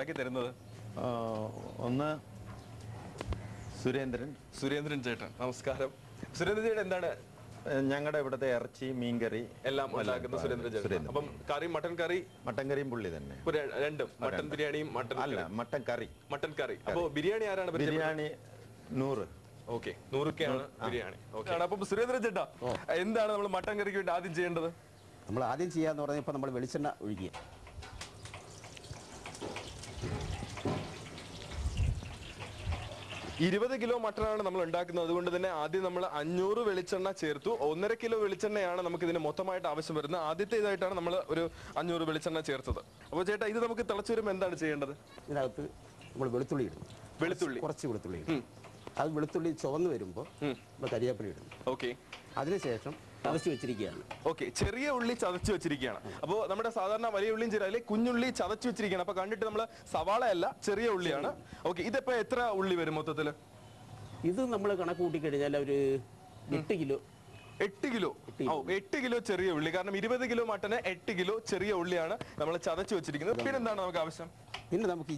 ഉണ്ടാക്കി തരുന്നത്? ഒന്ന് സുരേന്ദ്രൻ. സുരേന്ദ്രൻ ചേട്ടൻ, നമസ്കാരം. സുരേന്ദ്രൻ ചേട്ടൻ എന്താണ് ഞങ്ങളുടെ ഇവിടുത്തെ ഇറച്ചി മീൻകറി എല്ലാം ഉണ്ടാക്കുന്ന സുരേന്ദ്രൻ ചേട്ടൻ? അപ്പം കറി, മട്ടൻ കറി? മട്ടൻ കറിയും പുള്ളി തന്നെ. രണ്ടും, മട്ടൻ ബിരിയാണിയും മട്ടൻ കറി. മട്ടൻ കറി. അപ്പൊ ബിരിയാണി ആരാണ്? ബിരിയാണി 100. ഓക്കെ, 100 ബിരിയാണി. അപ്പം സുരേന്ദ്രൻ ചേട്ടാ, എന്താണ് നമ്മൾ മട്ടൻ കറിക്ക് വേണ്ടി ആദ്യം ചെയ്യേണ്ടത്? നമ്മൾ ആദ്യം ചെയ്യാന്ന് പറഞ്ഞാൽ ഇപ്പൊ നമ്മൾ വെളിച്ചെണ്ണ ഒഴിക്കുക. 20 കിലോ മട്ടനാണ് നമ്മൾ ഉണ്ടാക്കുന്നത്. അതുകൊണ്ട് തന്നെ ആദ്യം നമ്മൾ 500 വെളിച്ചെണ്ണ ചേർത്തു. 1.5 കിലോ വെളിച്ചെണ്ണയാണ് നമുക്ക് ഇതിന് മൊത്തമായിട്ട് ആവശ്യം വരുന്നത്. ആദ്യത്തെ ഇതായിട്ടാണ് നമ്മൾ ഒരു 500 വെളിച്ചെണ്ണ ചേർത്തത്. അപ്പോൾ ചേട്ടാ, ഇത് നമുക്ക് തിളച്ചു വരുമ്പോൾ എന്താണ് ചെയ്യേണ്ടത്? ഇതിനകത്ത് നമ്മൾ വെളുത്തുള്ളി ഇടുന്നു. കുറച്ച് വെളുത്തുള്ളി ഇടും. അത് വെളുത്തുള്ളി ചുവന്ന് വരുമ്പോൾ നമ്മൾ കരിവേപ്പില ഇടുന്നു. ഓക്കെ. അതിനുശേഷം ചതച്ച് വെച്ചിരിക്കുകയാണ്. ഓക്കെ, ചെറിയ ഉള്ളി ചതച്ച് വെച്ചിരിക്കുകയാണ്. അപ്പോൾ നമ്മുടെ സാധാരണ വലിയ ഉള്ളിയും ചെറിയ കുഞ്ഞുള്ളി ചതച്ച് വെച്ചിരിക്കുകയാണ്. അപ്പൊ കണ്ടിട്ട് നമ്മൾ സവാള അല്ല, ചെറിയ ഉള്ളിയാണ്. ഓക്കെ, ഇതിപ്പോ എത്ര ഉള്ളി വരും മൊത്തത്തില്? ഇത് നമ്മൾ കണക്ക് കൂട്ടിക്കഴിഞ്ഞാൽ ഒരു 8 കിലോ. 8 കിലോ. 8 കിലോ ചെറിയ ഉള്ളി. കാരണം 20 കിലോ മട്ടന് 8 കിലോ ചെറിയ ഉള്ളിയാണ് നമ്മൾ ചതച്ച് വെച്ചിരിക്കുന്നത്. പിന്നെ എന്താണ് നമുക്ക് ആവശ്യം? പിന്നെ നമുക്ക്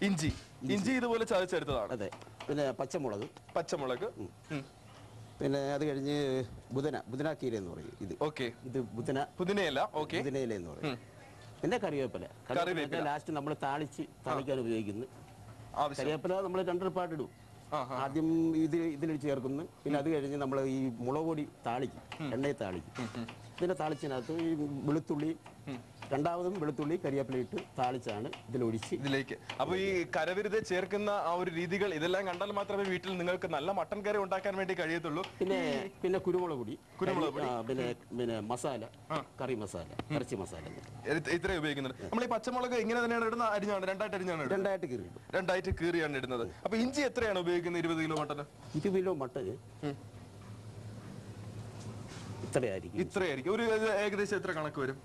ഇഞ്ചി ഇതുപോലെ ചതച്ചെടുത്തതാണ്. അതെ. പിന്നെ പച്ചമുളക്. പിന്നെ അത് കഴിഞ്ഞ് ബുധനാക്കീര എന്ന് പറയും. ഇത് പുതിനയില എന്ന് പറയും. പിന്നെ കറിവേപ്പില ലാസ്റ്റ് നമ്മൾ താളിക്കാൻ ഉപയോഗിക്കുന്നു. കറിവേപ്പില നമ്മൾ 2 പാട്ടിടും. ആദ്യം ഇതിൽ ചേർക്കുന്നു. പിന്നെ അത് കഴിഞ്ഞ് നമ്മൾ ഈ മുളക് പൊടി താളിക്കും, എണ്ണയെ താളിക്കും. ഇതിനെ താളിച്ചതിനകത്ത് ഈ വെളുത്തുള്ളി, രണ്ടാമതും വെളുത്തുള്ളി കരിവേപ്പില ഇട്ട് താളിച്ചാണ് ഇതിലേക്ക്. അപ്പൊ ഈ കരവിരുത് ചേർക്കുന്ന ആ ഒരു രീതികൾ ഇതെല്ലാം കണ്ടാൽ മാത്രമേ വീട്ടിൽ നിങ്ങൾക്ക് നല്ല മട്ടൻ കറി ഉണ്ടാക്കാൻ വേണ്ടി കഴിയത്തുള്ളൂ. പിന്നെ കുരുമുളക് പൊടി, പിന്നെ മസാല, കറി മസാല, ഇറച്ചി മസാല ഇത്രയും ഉപയോഗിക്കുന്നുണ്ട്. നമ്മൾ ഈ പച്ചമുളക് ഇങ്ങനെ തന്നെയാണ് ഇടുന്നത്? അരിഞ്ഞാണ്, രണ്ടായിട്ട് കീറിയാണ് ഇടുന്നത്. അപ്പൊ ഇഞ്ചി എത്രയാണ് ഉപയോഗിക്കുന്നത് 20 കിലോ മട്ടന്? 20 കിലോ മട്ടന് ഇത്രയായിരിക്കും. ഒരു ഏകദേശം എത്ര കണക്ക് വരും?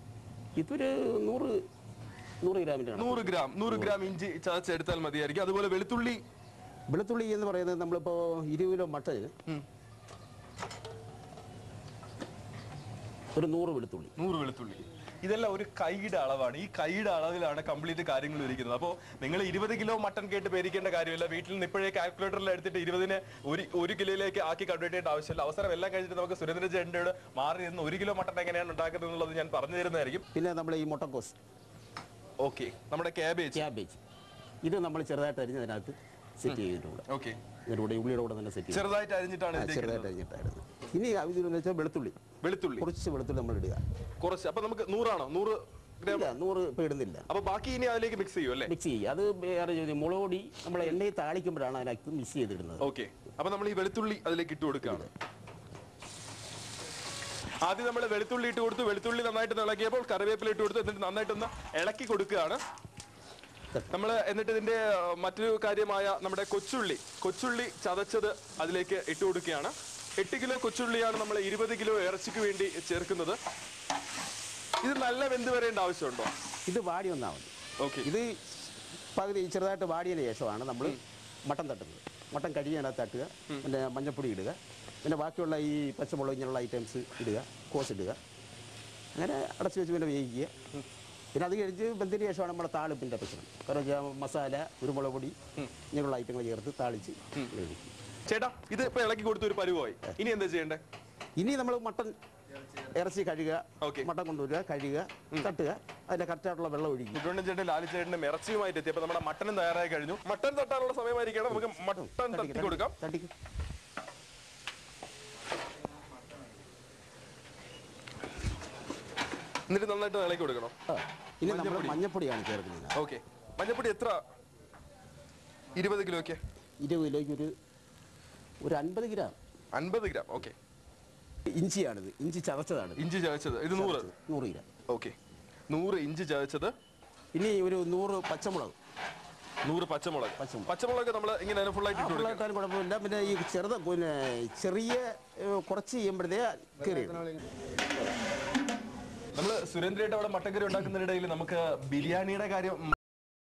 ഇതൊരു 100 ഗ്രാം ഇഞ്ചി ചതച്ചെടുത്താൽ മതിയായിരിക്കും. അതുപോലെ വെളുത്തുള്ളി എന്ന് പറയുന്നത് നമ്മളിപ്പോ 20 കിലോ മട്ടന് ഒരു 100 വെളുത്തുള്ളി. ഇതെല്ലാം ഒരു കൈയുടെ അളവാണ്. ഈ കൈയുടെ അളവിലാണ് കംപ്ലീറ്റ് കാര്യങ്ങൾ ഇരിക്കുന്നത്. അപ്പോൾ നിങ്ങൾ 20 കിലോ മട്ടൻ കേട്ട് പേരിക്കേണ്ട കാര്യമില്ല. വീട്ടിൽ നിന്ന് ഇപ്പോഴേ കാൽക്കുലേറ്ററിൽ എടുത്തിട്ട് 20നെ 1 കിലോയിലേക്ക് ആക്കി കൺവേർട്ട് ചെയ്യേണ്ട ആവശ്യമില്ല. അവസരം എല്ലാം കഴിഞ്ഞിട്ട് നമുക്ക് സുരേന്ദ്രൻ ചേട്ടനോട് മാറി നിന്ന് 1 കിലോ മട്ടൻ എങ്ങനെയാണ് ഉണ്ടാക്കുന്നത് എന്നുള്ളത് ഞാൻ പറഞ്ഞു തരുന്നതായിരിക്കും. പിന്നെ നമ്മൾ ഈ മുട്ടക്കോസ്, ഓക്കെ, നമ്മുടെ ക്യാബേജ് ഇത് നമ്മൾ ചെറുതായിട്ട് അരിഞ്ഞതിനകത്ത് സെറ്റ് ചെയ്തിട്ടുണ്ട്. ഓക്കെ, ഉള്ളിയുടെ കൂടെ തന്നെ സെറ്റ് ചെറുതായിട്ട് അരിഞ്ഞിട്ടാണ്. ഇനി ഇതിലെന്ന് വെച്ചാൽ വെളുത്തുള്ളി കുറച്ച് വെളുത്തുള്ളി നമ്മൾ ഇടുക. കുറച്ച്. അപ്പൊ നമുക്ക് 100 ആണോ? 100 ഇപ്പൊ ഇടുന്നില്ല. അപ്പൊ ബാക്കി ഇനി അതിലേക്ക് മിക്സ് ചെയ്യും അല്ലേ? മിക്സ് ചെയ്യും. അത് വേറെ മുളക് പൊടി നമ്മൾ എണ്ണയിൽ താളിക്കുമ്പോഴാണ് അതിനകത്ത് മിക്സ് ചെയ്തിടുന്നത്. ഓക്കെ, അപ്പൊ നമ്മൾ ഈ വെളുത്തുള്ളി അതിലേക്ക് ഇട്ട് കൊടുക്കുകയാണ്. ആദ്യം നമ്മൾ വെളുത്തുള്ളി ഇട്ട് കൊടുത്തു. വെളുത്തുള്ളി നന്നായിട്ട് ഇളക്കിയപ്പോൾ കറിവേപ്പില ഇട്ട് കൊടുത്തു. എന്നിട്ട് നന്നായിട്ടൊന്ന് ഇളക്കി കൊടുക്കുകയാണ് നമ്മൾ. എന്നിട്ട് ഇതിന്റെ മറ്റൊരു കാര്യമായ നമ്മുടെ കൊച്ചുള്ളി ചതച്ചത് അതിലേക്ക് ഇട്ട് കൊടുക്കുകയാണ്. 8 കിലോ കൊച്ചുള്ളിയാണ് നമ്മൾ 20 കിലോ ഇറച്ചിക്ക് വേണ്ടി ചേർക്കുന്നത്. ഇത് നല്ല വെന്ത് വരേണ്ട ആവശ്യമുണ്ടോ? ഇത് വാടി ഒന്നാമത്. ഓക്കെ, ഇത് പകുതി ചെറുതായിട്ട് വാടിയതിന് ശേഷമാണ് നമ്മൾ മട്ടൻ തട്ടുന്നത്. മട്ടൻ കഴുകിയതിനകത്ത് തട്ടുക, പിന്നെ മഞ്ഞപ്പൊടി ഇടുക, പിന്നെ ബാക്കിയുള്ള ഈ പച്ചമുളക് ഇങ്ങനെയുള്ള ഐറ്റംസ് ഇടുക, കോസ് ഇടുക. അങ്ങനെ അടച്ചു വെച്ച് പിന്നെ വേവിക്കുക. പിന്നെ അത് കഴിച്ച് വെന്തതിന് ശേഷമാണ് നമ്മുടെ താളിപ്പിൻ്റെ പ്രശ്നം. കാരണം മസാല, കുരുമുളക് പൊടി ഇങ്ങനെയുള്ള ഐറ്റങ്ങൾ ചേർത്ത് താളിച്ച് വേവിക്കും. ചേട്ടാ, ഇത് ഇപ്പൊ ഇളക്കി കൊടുത്ത ഒരു പരുവായി. ഇനി എന്താ ചെയ്യണ്ടേ? ഇനി നമ്മൾ ഇറച്ചി കഴുകുക, മട്ടൻ കൊണ്ടുവരിക, കഴുകുക, തട്ടുക, അതിന്റെ കറക്റ്റായിട്ടുള്ള വെള്ളം ഒഴിക്കും. സുബ്രഹ്മണ്യൻ ചേട്ടൻ ലാലിച്ചേട്ടനും ഇറച്ചിയുമായിട്ട് എത്തി. അപ്പൊ നമ്മുടെ മട്ടനും തയ്യാറായി കഴിഞ്ഞു. മട്ടൻ തട്ടാനുള്ള സമയമായിരിക്കണം. നമുക്ക് മട്ടൻ തട്ടി കൊടുക്കാം. എന്നിട്ട് നന്നായിട്ട് ഇളക്കി കൊടുക്കണം. ഇനി നമ്മൾ മഞ്ഞപ്പൊടിയാണ് ചേർക്കുന്നത്. ഓക്കെ, മഞ്ഞപ്പൊടി എത്ര? 20 കിലോയ്ക്ക് 20 കിലോയ്ക്ക് ഒരു 50 ഗ്രാം. 50 ഗ്രാം. ഓക്കെ. ഇഞ്ചിയാണിത്. ഇഞ്ചി ചതച്ചതാണ്. ഇത് 100 ഗ്രാം. ഓക്കെ, 100 ഇഞ്ചി ചതച്ചത്. ഇനി ഒരു 100 പച്ചമുളക്. പച്ചമുളക് നമ്മൾ ഇങ്ങനെ ഫുള്ളായിട്ട് കുഴപ്പമില്ല. പിന്നെ ഈ ചെറിയ കുറച്ച് ചെയ്യുമ്പോഴത്തേ കയറി. നമ്മൾ സുരേന്ദ്രയുടെ അവിടെ മട്ടൻ കറി ഉണ്ടാക്കുന്നതിനിടയിൽ നമുക്ക് ബിരിയാണിയുടെ കാര്യം